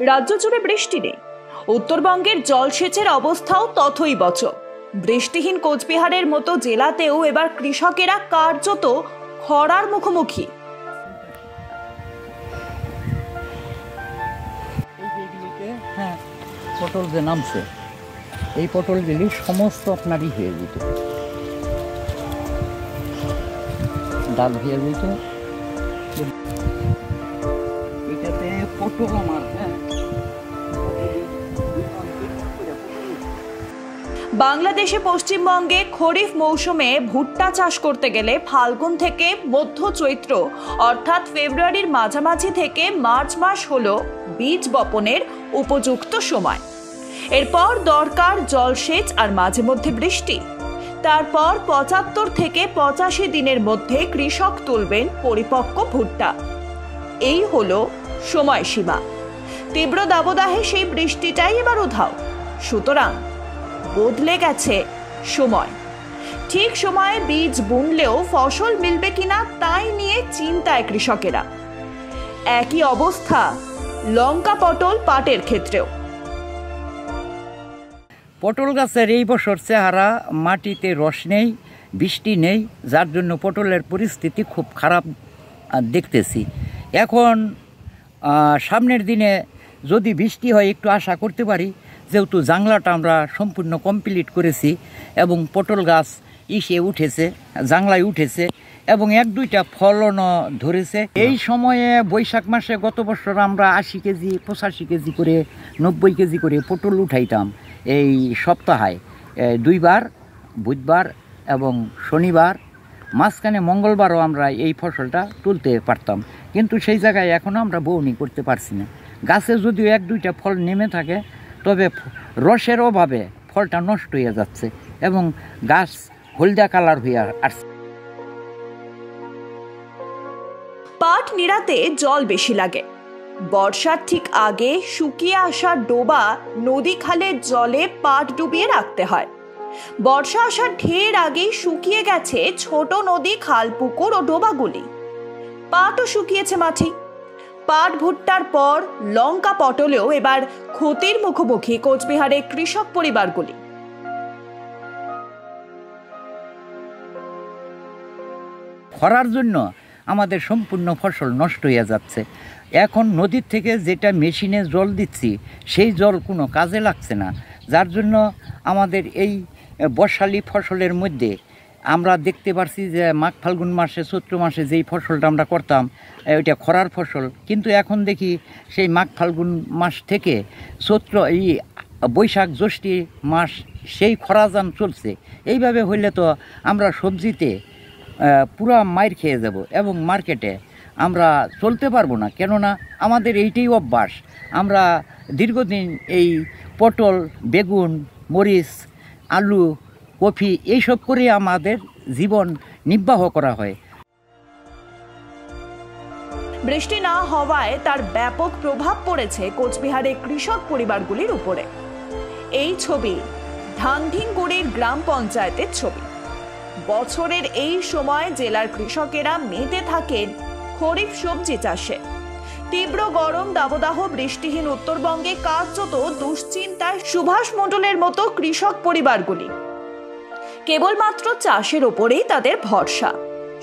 রাজ্য জুড়ে বৃষ্টি নেই, উত্তরবঙ্গের জলসেচের অবস্থাও তথৈবচ। বৃষ্টিহীন কোচবিহারের মতো জেলাতেও এবার কৃষকেরা কার্যত খরার মুখোমুখি। পটল যে নামছে, এই পটলগুলি সমস্ত আপনারই হয়ে যেত, ডাল হয়ে যেত। এটাতে পটল আমার বাংলাদেশে পশ্চিমবঙ্গে খরিফ মৌসুমে ভুট্টা চাষ করতে গেলে ফাল্গুন থেকে মধ্য চৈত্র অর্থাৎ ফেব্রুয়ারির মাঝামাঝি থেকে মার্চ মাস হলো বীজ বপনের উপযুক্ত সময়। এরপর দরকার জলসেচ আর মাঝে মধ্যে বৃষ্টি। তারপর ৭৫ থেকে ৮৫ দিনের মধ্যে কৃষক তুলবেন পরিপক্ক ভুট্টা। এই হলো সময়সীমা। তীব্র দাবদাহে সেই বৃষ্টিটাই এবার উধাও। সুতরাং বদলে গেছে সময়। ঠিক সময়ে বীজ বুনলেও ফসল মিলবে কিনা তাই নিয়ে চিন্তায় কৃষকেরা। একই অবস্থা লঙ্কা, পটল, পাটের ক্ষেত্রেও। পটল গাছের এই বছর চেহারা, মাটিতে রস নেই, বৃষ্টি নেই, যার জন্য পটলের পরিস্থিতি খুব খারাপ দেখতেছি। এখন সামনের দিনে যদি বৃষ্টি হয় একটু আশা করতে পারি, যেহেতু জাংলাটা আমরা সম্পূর্ণ কমপ্লিট করেছি এবং পটল গাছ উঠেছে, জাংলায় উঠেছে এবং ১-২টা ফলনও ধরেছে। এই সময়ে বৈশাখ মাসে গত বছর আমরা ৮০ কেজি, ৮৫ কেজি করে, ৯০ কেজি করে পটল উঠাইতাম এই সপ্তাহে ২ বার, বুধবার এবং শনিবার, মাঝখানে মঙ্গলবারও আমরা এই ফসলটা তুলতে পারতাম। কিন্তু সেই জায়গায় এখনও আমরা বউনি করতে পারছি না। গাছে যদিও ১-২টা ফল নেমে থাকে, তবে রসের অভাবে ফলটা নষ্ট হয়ে যাচ্ছে এবং গাছ হলদা কালার হয়ে আসছে। পাট নিড়াতে জল বেশি লাগে। বর্ষার ঠিক আগে শুকিয়ে আসা ডোবা, নদী, খালের জলে পাট ডুবিয়ে রাখতে হয়। বর্ষা আসার ঢের আগেই শুকিয়ে গেছে ছোট নদী, খাল, পুকুর ও ডোবাগুলি। পাটও শুকিয়েছে মাটি। পাট, ভুট্টার পর লঙ্কা, পটলেও এবার ক্ষতির মুখোমুখি কোচবিহারের কৃষক পরিবারগুলি। খরার জন্য আমাদের সম্পূর্ণ ফসল নষ্ট হয়ে যাচ্ছে। এখন নদীর থেকে যেটা মেশিনে জল দিচ্ছি, সেই জল কোনো কাজে লাগছে না, যার জন্য আমাদের এই বর্ষালি ফসলের মধ্যে আমরা দেখতে পারছি যে মাঘ ফাল্গুন মাসে, চৈত্র মাসে যেই ফসলটা আমরা করতাম ওইটা খরার ফসল, কিন্তু এখন দেখি সেই মাঘ ফাল্গুন মাস থেকে চৈত্র, এই বৈশাখ জ্যৈষ্ঠী মাস সেই খরাজান চলছে। এইভাবে হইলে তো আমরা সবজিতে পুরা মাইর খেয়ে যাব এবং মার্কেটে আমরা চলতে পারবো না। কেননা আমাদের এইটাই অভ্যাস। আমরা দীর্ঘদিন এই পটল, বেগুন, মরিচ, আলু, কফি এইসব করে আমাদের জীবন নির্বাহ করা হয়। বৃষ্টি না হওয়ায় তার ব্যাপক প্রভাব পড়েছে কোচবিহারের কৃষক পরিবারগুলির উপরে। এই ছবি ধাংধিংগুড়ির গ্রাম পঞ্চায়েতের ছবি। বছরের এই সময় জেলার কৃষকেরা মেতে থাকেন খরিফ সবজি চাষে। তীব্র গরম, দাবদাহ, বৃষ্টিহীন উত্তরবঙ্গে কার্যত দুশ্চিন্তায় সুভাষ মণ্ডলের মতো কৃষক পরিবারগুলি। কেবলমাত্র চাষের ওপরেই তাদের ভরসা।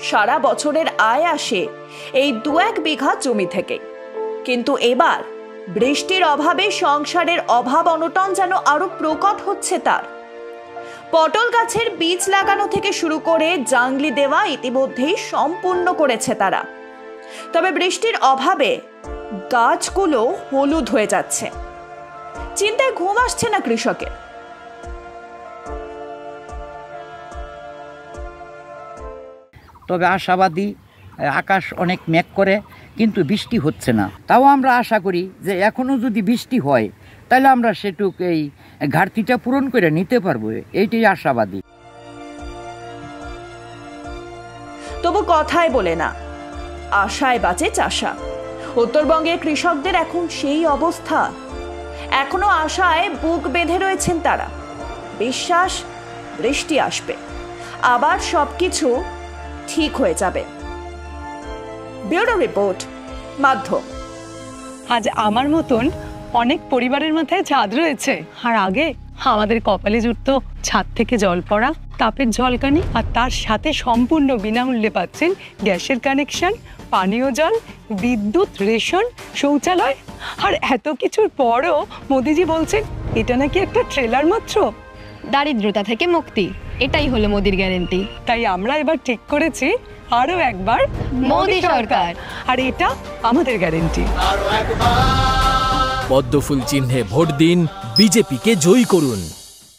সারা বছরের আয় আসে এই ২-১ বিঘা জমি থেকে। কিন্তু এবার বৃষ্টির অভাবে সংসারের অভাব অনটন যেন আরো প্রকট হচ্ছে তার। পটল গাছের বীজ লাগানো থেকে শুরু করে জাংলি দেওয়া ইতিমধ্যেই সম্পূর্ণ করেছে তারা। তবে বৃষ্টির অভাবে গাছগুলো হলুদ হয়ে যাচ্ছে। চিন্তায় ঘুম আসছে না কৃষকের। তবে আশাবাদী, আকাশ অনেক মেঘ করে কিন্তু বৃষ্টি হচ্ছে না। তাও আমরা আশা করি যে এখনো যদি বৃষ্টি হয় তাহলে আমরা সেটুক এই ঘাটতিটা পূরণ করে নিতে পারবো, এইটাই আশাবাদী। তবু কথায় বলে না, আশায় বাঁচে চাষা। উত্তরবঙ্গের কৃষকদের এখন সেই অবস্থা। এখনো আশায় বুক বেঁধে রয়েছেন তারা। বিশ্বাস বৃষ্টি আসবে, আবার সবকিছু ঠিক হয়ে যাবে। ব্যুরো রিপোর্ট, মাধ্যম। আজ আমার মতন অনেক পরিবারের মাথায় ছাদ রয়েছে, আর আগে আমাদের কপালে জুটতো ছাদ থেকে জল পড়া, তাপের ঝলকানি, আর তার সাথে সম্পূর্ণ বিনামূল্যে পাচ্ছেন গ্যাসের কানেকশন, পানীয় জল, বিদ্যুৎ, রেশন, শৌচালয়। আর এত কিছুর পরও মোদিজি বলছেন এটা নাকি একটা ট্রেলার মাত্র। দারিদ্রতা থেকে মুক্তি, এটাই হলো মোদির গ্যারেন্টি। তাই আমরা এবার ঠিক করেছি আরো একবার মোদি সরকার। আর এটা আমাদের গ্যারেন্টি। পদ্মফুল চিহ্নে ভোট দিন, বিজেপিকে জয়ী করুন।